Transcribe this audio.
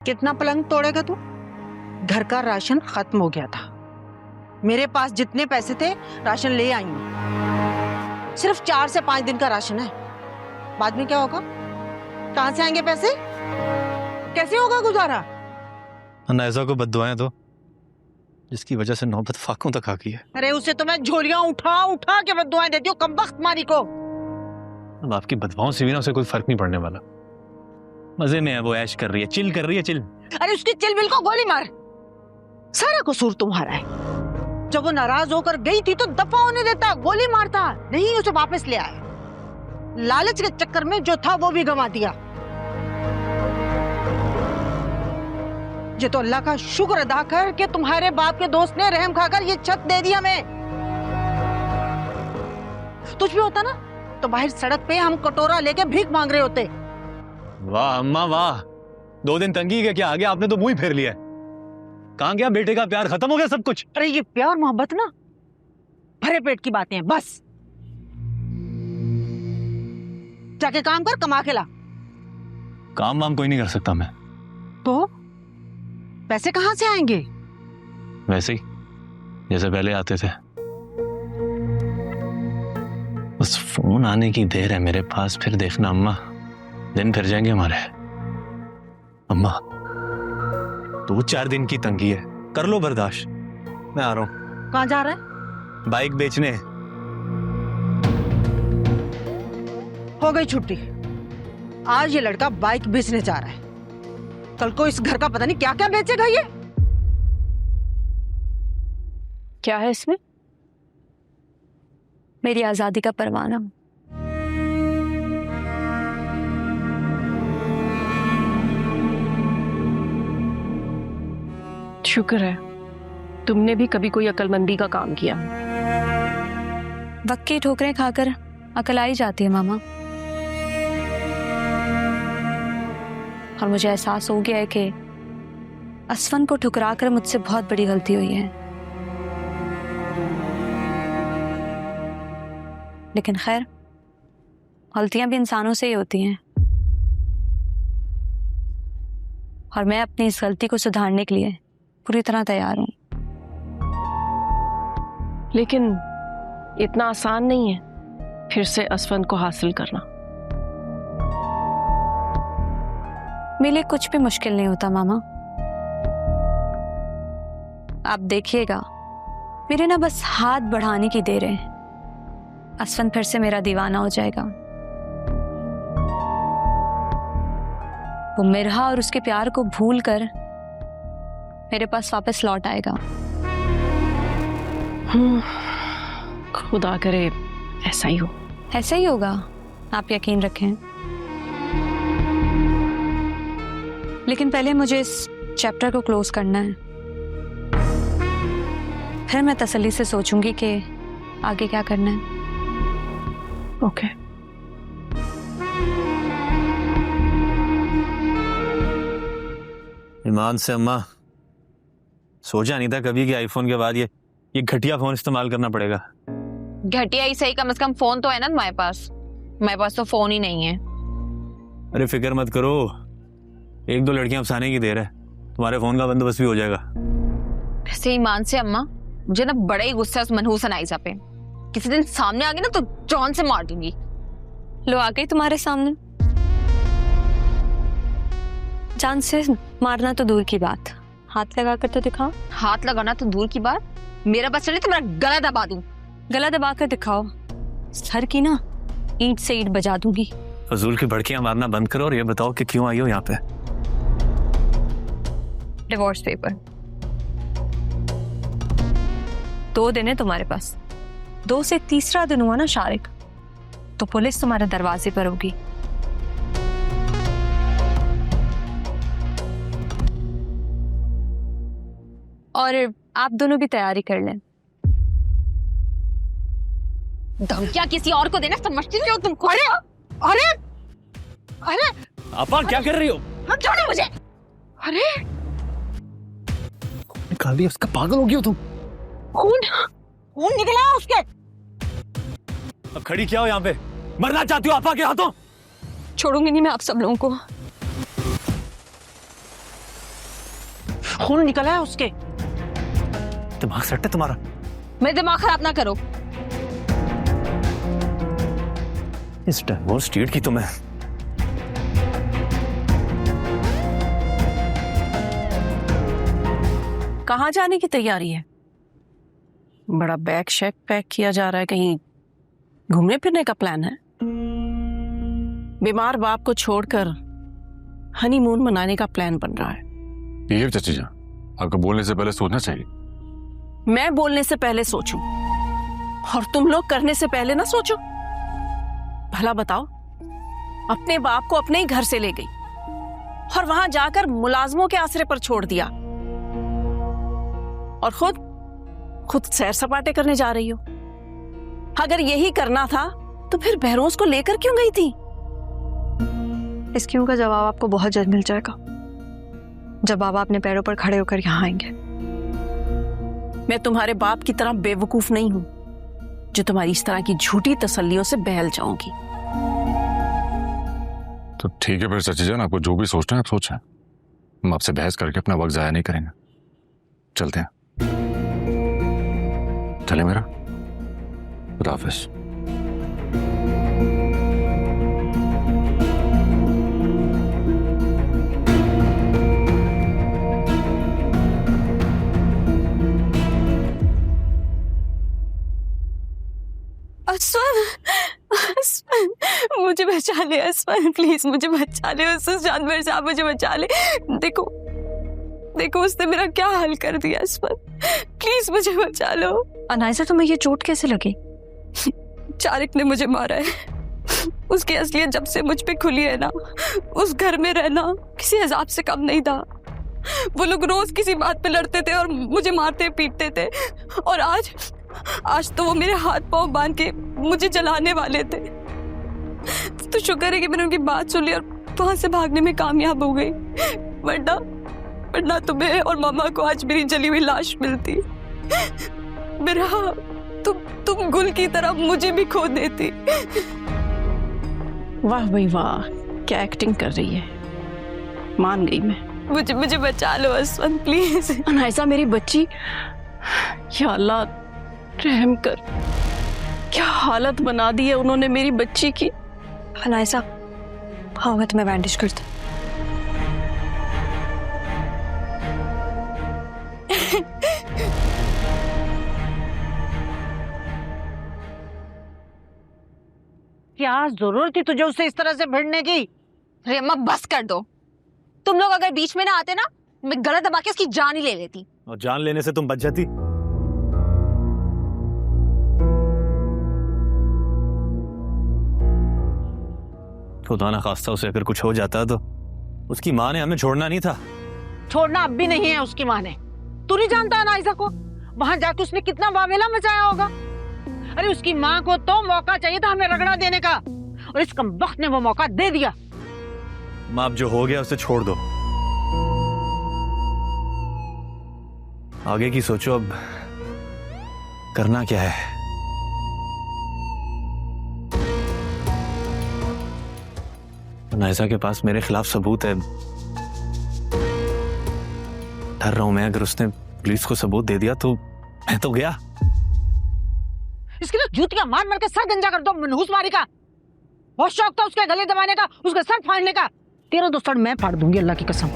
कितना पलंग तोड़ेगा तू? घर का राशन खत्म हो गया था, मेरे पास जितने पैसे थे राशन ले आई हूं। सिर्फ 4 से 5 दिन का राशन है, बाद में क्या होगा? कहां से आएंगे पैसे? कैसे होगा गुजारा? नायजा को बद्दुआएं दो, जिसकी वजह से नौबत फाकों तक आ गई है। अरे उसे तो मैं झोलियां उठा उठा के बद्दुआएं देती हूँ कमबख्त मारी को। अब आपकी बदवाओं से भी ना उसे कोई फर्क नहीं पड़ने वाला। मजे में है, वो ऐश कर रही है, चिल कर रही है, चिल। अरे उसकी चिलबिल को गोली मार, सारा कसूर तुम्हारा है। जब वो नाराज होकर गई थी तो दफा होने देता, गोली मारता नहीं, उसे वापस ले आया। लालच के चक्कर में जो था वो भी गंवा दिया। ये तो अल्लाह का शुक्र अदा कर कि तुम्हारे बाप के दोस्त ने रहम खाकर ये छत दे दी हमें। तुझ भी होता ना तो बाहर सड़क पे हम कटोरा लेके भीख मांग रहे होते। वाह अम्मा वाह, 2 दिन तंगी के क्या आ गया, आपने तो मुंह ही फेर लिया। कहां गया बेटे का प्यार? खत्म हो गया सब कुछ? अरे ये प्यार मोहब्बत ना भरे पेट की बातें हैं बस। जाके काम कर, कमा के ला। काम वाम कोई नहीं कर सकता मैं। तो पैसे कहां से आएंगे? वैसे ही जैसे पहले आते थे। बस फोन आने की देर है मेरे पास, फिर देखना अम्मा, दिन फिर जाएंगे हमारे। अम्मा 2-4 दिन की तंगी है, कर लो बर्दाश्त, मैं आ रहा हूं। कहां जा रहा है? बाइक बेचने। हो गई छुट्टी, आज ये लड़का बाइक बेचने जा रहा है, कल को इस घर का पता नहीं क्या क्या बेचेगा ये। क्या है इसमें? मेरी आजादी का परवाना। शुक्र है तुमने भी कभी कोई अक्लमंदी का काम किया। वक्त की ठोकरें खाकर अकल आई जाती है मामा, और मुझे एहसास हो गया है कि असफन को ठुकरा कर मुझसे बहुत बड़ी गलती हुई है। लेकिन खैर, गलतियां भी इंसानों से ही होती हैं, और मैं अपनी इस गलती को सुधारने के लिए पूरी तरह तैयार हूं। लेकिन इतना आसान नहीं है फिर से असफन को हासिल करना। मेरे लिए कुछ भी मुश्किल नहीं होता मामा, आप देखिएगा, मेरे ना बस हाथ बढ़ाने की देर है, असफन फिर से मेरा दीवाना हो जाएगा। वो मिरहा और उसके प्यार को भूल कर मेरे पास वापस लौट आएगा। खुदा करे ऐसा ही हो। ऐसा ही होगा, आप यकीन रखें। लेकिन पहले मुझे इस चैप्टर को क्लोज करना है, फिर मैं तसल्ली से सोचूंगी कि आगे क्या करना है। ओके। ईमान से अम्मा, सोचा नहीं था कभी कि आईफोन के बाद ये घटिया फोन इस्तेमाल करना पड़ेगा। घटिया ही सही, कम से कम फोन तो है ना तुम्हारे पास। मेरे पास तो फोन ही नहीं है। अरे फिक्र मत करो, 1-2 लड़कियां फंसाने की देर है, तुम्हारे फोन का बंदोबस्त भी हो जाएगा। वैसे ईमान से अम्मा, मुझे ना बड़ा ही गुस्सा है उस मनहूस अनाइजा पे। किसी दिन सामने आ गई ना तो जान से मार दूंगी। लो आ गई तुम्हारे सामने, जान से मारना तो दूर की बात, हाथ लगा कर तो दिखाओ। हाथ लगाना तो दूर की बात, मेरा बस चले तो मेरा गला दबा दूं। गला दबा कर दिखाओ, सर की ना ईंट से ईंट बजा दूंगी। फजूल की भड़कियां मारना बंद करो और ये बताओ कि क्यों आई हो यहाँ पे। डिवोर्स पेपर 2 दिन है तुम्हारे पास, 2 से तीसरा दिन हुआ ना शारिक तो पुलिस तुम्हारे दरवाजे पर होगी। और आप दोनों भी तैयारी कर लें। धमकियां किसी और को देना समझती हो तुम? अरे अरे अरे आपा क्या कर रही हो? छोड़ो मुझे। अरे निकाल दिया उसका, पागल हो गई हो तुम? खून खून निकला उसके। अब खड़ी क्या हो यहाँ पे? मरना चाहती हो? आपा के हाथों छोड़ूंगी नहीं मैं आप सब लोगों को। खून निकला है उसके। दिमाग सेट है तुम्हारा? मेरा दिमाग खराब ना करो। इस डिवोर्स स्टेट की तुम्हें कहाँ जाने की तैयारी है? बड़ा बैग शैग पैक किया जा रहा है, कहीं घूमने फिरने का प्लान है? बीमार बाप को छोड़कर हनीमून मनाने का प्लान बन रहा है। ठीक है चाची जान, आपको बोलने से पहले सोचना चाहिए। मैं बोलने से पहले सोचूं और तुम लोग करने से पहले ना सोचो? भला बताओ, अपने बाप को अपने ही घर से ले गई और वहां जाकर मुलाजमों के आसरे पर छोड़ दिया, और खुद सैर सपाटे करने जा रही हो। अगर यही करना था तो फिर बहरोज को लेकर क्यों गई थी? इस क्यों का जवाब आपको बहुत जल्द मिल जाएगा, जब बाबा अपने पैरों पर खड़े होकर यहाँ आएंगे। मैं तुम्हारे बाप की तरह बेवकूफ नहीं हूं जो तुम्हारी इस तरह की झूठी तसल्लियों से बहल जाऊंगी। तो ठीक है फिर चाची जान, आपको जो भी सोचना है आप सोचें। हम आपसे बहस करके अपना वक्त जाया नहीं करेंगे। चलते हैं। चले मेरा, खुदा हाफिज। मुझे बचा ले असफन, प्लीज मुझे बचा ले। उस जानवर से आप मुझे बचा ले। देखो उसने मेरा क्या हाल कर दिया असफन, प्लीज मुझे बचा लो। अनायसा, तुम्हें ये चोट कैसे लगी? चारिक ने मुझे मारा है। उसकी असलियत जब से मुझ पे खुली है ना, उस घर में रहना किसी अजाब से कम नहीं था। वो लोग रोज किसी बात पे लड़ते थे और मुझे मारते पीटते थे, और आज तो वो मेरे हाथ पांव बांध के मुझे जलाने वाले थे। तो शुक्र है कि मैंने उनकी बात सुन ली और वहां से भागने में कामयाब हो गई, वरना तुम्हें और मामा को आज मेरी जली हुई लाश मिलती। मेरा तुम गुल की तरह मुझे भी खो देती। वाह भाई वाह, क्या एक्टिंग कर रही है। मान गई मैं। मुझे बचा लो असवन, प्लीज। अनायसा मेरी बच्ची, या अल्लाह रहम कर, क्या हालत बना दी है उन्होंने मेरी बच्ची की। अनायसा, हाँ मैं तुम्हें बैंडेज करती। क्या जरूरत थी तुझे उससे इस तरह से भिड़ने की? अरे अम्मा बस कर दो। तुम लोग अगर बीच में ना आते ना, मैं गला दबा के उसकी जान ही ले लेती। और जान लेने से तुम बच जाती? खुदा ना खास्ता उसे अगर कुछ हो जाता तो उसकी माँ ने हमें छोड़ना नहीं था। छोड़ना अब भी नहीं है उसकी माँ ने। तू नहीं जानता अनायसा को? वहां जाके उसने कितना वावेला मचाया होगा। अरे उसकी माँ को तो मौका चाहिए था हमें रगड़ा देने का, और इस कमबख्त ने वो मौका दे दिया। माँ अब जो हो गया उसे छोड़ दो, आगे की सोचो। अब करना क्या है? नायसा के पास मेरे खिलाफ सबूत है। डर रहा हूं मैं, अगर उसने पुलिस को सबूत दे दिया तो मैं तो गया। इसकी तो जूतियां मार मार के सर गंजा कर दो मनहूस मारी का। बहुत शौक था उसके गले दबाने का, उसका सर फाड़ने का। तेरा तो सर मैं फाड़ दूंगी, अल्लाह की कसम।